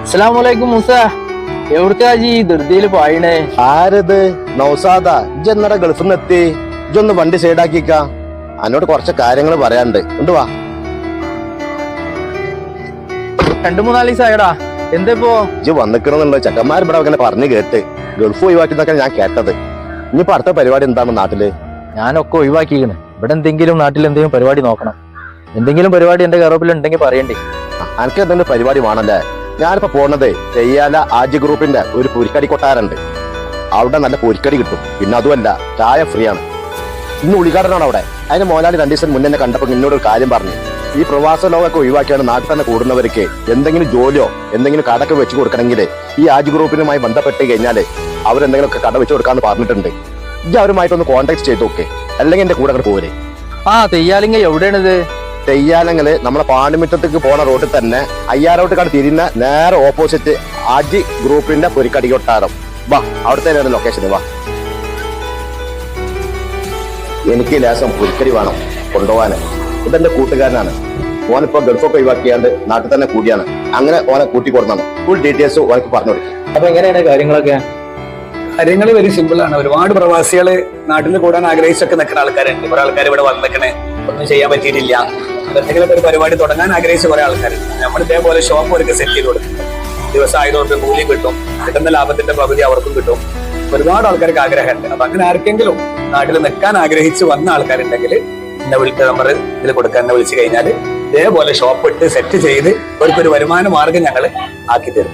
അസ്സലാമലൈക്കും മൂസ. എവിടുത്തെ ഹാജി ധൃതിയിൽ പോയിണേ? ആരത്? നൗസാദ. ഇജ്ജ് എന്നടാ ഗൾഫിൽ നിന്ന് എത്തി? ഇജ്ജൊന്ന് വണ്ടി സൈഡാക്കിക്ക. എന്നോട് കുറച്ച് കാര്യങ്ങൾ പറയാനുണ്ട്. വാ. 2-3 ദിവസമായടാ. എന്തേപ്പോ? ഇജ്ജ് വന്നിക്കണമെന്നുള്ള ചെക്കന്മാർ ഇവിടെ അങ്ങനെ പറഞ്ഞു കേട്ട് ഗൾഫ് ഒഴിവാക്കിന്നൊക്കെ ഞാൻ കേട്ടത്. ഇനിയിപ്പോ അടുത്ത പരിപാടി എന്താണ് നാട്ടില്? ഞാനൊക്കെ ഒഴിവാക്കിക്കണ്. ഇവിടെ എന്തെങ്കിലും നാട്ടിൽ എന്തെങ്കിലും പരിപാടി നോക്കണം. എന്തെങ്കിലും പരിപാടി എന്റെ കറോപ്പിൽ ഉണ്ടെങ്കിൽ പറയണ്ടേ. എനിക്ക് എന്തെങ്കിലും പരിപാടി വേണല്ലേ? ഞാനിപ്പോ പോണത് തെയ്യാല ആജി ഗ്രൂപ്പിന്റെ ഒരു പൊരിക്കടി കൊട്ടാരുണ്ട്. അവിടെ നല്ല പൊരിക്കടി കിട്ടും. പിന്നെ അതുമല്ല, ചായ ഫ്രീ ആണ്. ഇന്ന് ഉദ്ഘാടനമാണ് അവിടെ. അതിന് മോലാളി 2 ദിവസം മുന്നേ കണ്ടപ്പോൾ എന്നോട് ഒരു കാര്യം പറഞ്ഞു. ഈ പ്രവാസ ലോകമൊക്കെ ഒഴിവാക്കിയാണ് നാട്ടിൽ തന്നെ കൂടുന്നവർക്ക് എന്തെങ്കിലും ജോലിയോ എന്തെങ്കിലും കടക്ക് വെച്ച് കൊടുക്കണമെങ്കിൽ ഈ ആജി ഗ്രൂപ്പിനുമായി ബന്ധപ്പെട്ട് കഴിഞ്ഞാല് അവരെന്തെങ്കിലുമൊക്കെ കട വെച്ച് കൊടുക്കാന്ന് പറഞ്ഞിട്ടുണ്ട്. ഇജ്ജ് അവരുമായിട്ടൊന്ന് കോൺടാക്ട് ചെയ്ത് നോക്കെ, അല്ലെങ്കിൽ എന്റെ കൂടെ അങ്ങോട്ട് പോരെ. തെയ്യാലിങ്ങ എവിടെയാണിത്? തെയ്യാലങ്ങള് നമ്മളെ പാണ്ടിമുറ്റത്തേക്ക് പോണ റോഡിൽ തന്നെ അയ്യാറോട്ട് കട തിരിയുന്ന നേരെ ഓപ്പോസിറ്റ് ആജി ഗ്രൂപ്പിന്റെ പൊരിക്കടി കൊട്ടാരം. വാ, അവിടുത്തെ ലൊക്കേഷൻ. വാ, എനിക്ക് ലേശം പൊരിക്കടി വേണം കൊണ്ടുപോകാന്. ഇതെന്റെ കൂട്ടുകാരനാണ്. ഓനിപ്പോ ഗൾഫൊക്കെ ഒഴിവാക്കിയാണ്ട് നാട്ടിൽ തന്നെ കൂടിയാണ്. അങ്ങനെ ഓനെ കൂട്ടി കൊടുക്കണം. ഫുൾ ഡീറ്റെയിൽസ് ഓനക്ക് പറഞ്ഞു കൊടുക്കും. അപ്പൊ എങ്ങനെയാണ് കാര്യങ്ങളൊക്കെ? കാര്യങ്ങൾ വെരി സിമ്പിൾ ആണ്. ഒരുപാട് പ്രവാസികള് നാട്ടിൽ കൂടാൻ ആഗ്രഹിച്ചൊക്കെ നിൽക്കുന്ന ആൾക്കാരുണ്ട്. കുറെ ആൾക്കാർ ഇവിടെ വന്നിക്കണേ, ഒന്നും ചെയ്യാൻ പറ്റിയിട്ടില്ല. എന്തെങ്കിലും ഒരു പരിപാടി തുടങ്ങാൻ ആഗ്രഹിച്ച കുറെ ആൾക്കാരുണ്ട്. നമ്മൾ ഇതേപോലെ ഷോപ്പ് അവർക്ക് സെറ്റ് ചെയ്ത് കൊടുക്കും. ദിവസം 1000 രൂപ കൂലി കിട്ടും. കിട്ടുന്ന ലാഭത്തിന്റെ പകുതി അവർക്കും കിട്ടും. ഒരുപാട് ആൾക്കാർക്ക് ആഗ്രഹമുണ്ട്. അപ്പൊ അങ്ങനെ ആർക്കെങ്കിലും നാട്ടിൽ നിൽക്കാൻ ആഗ്രഹിച്ച് വന്ന ആൾക്കാരുണ്ടെങ്കിൽ എന്നെ വിളിച്ച നമ്പർ ഇതിൽ കൊടുക്കാൻ, എന്നെ വിളിച്ചു കഴിഞ്ഞാൽ ഇതേപോലെ ഷോപ്പ് ഇട്ട് സെറ്റ് ചെയ്ത് അവർക്കൊരു വരുമാന മാർഗം ഞങ്ങൾ ആക്കി തരും.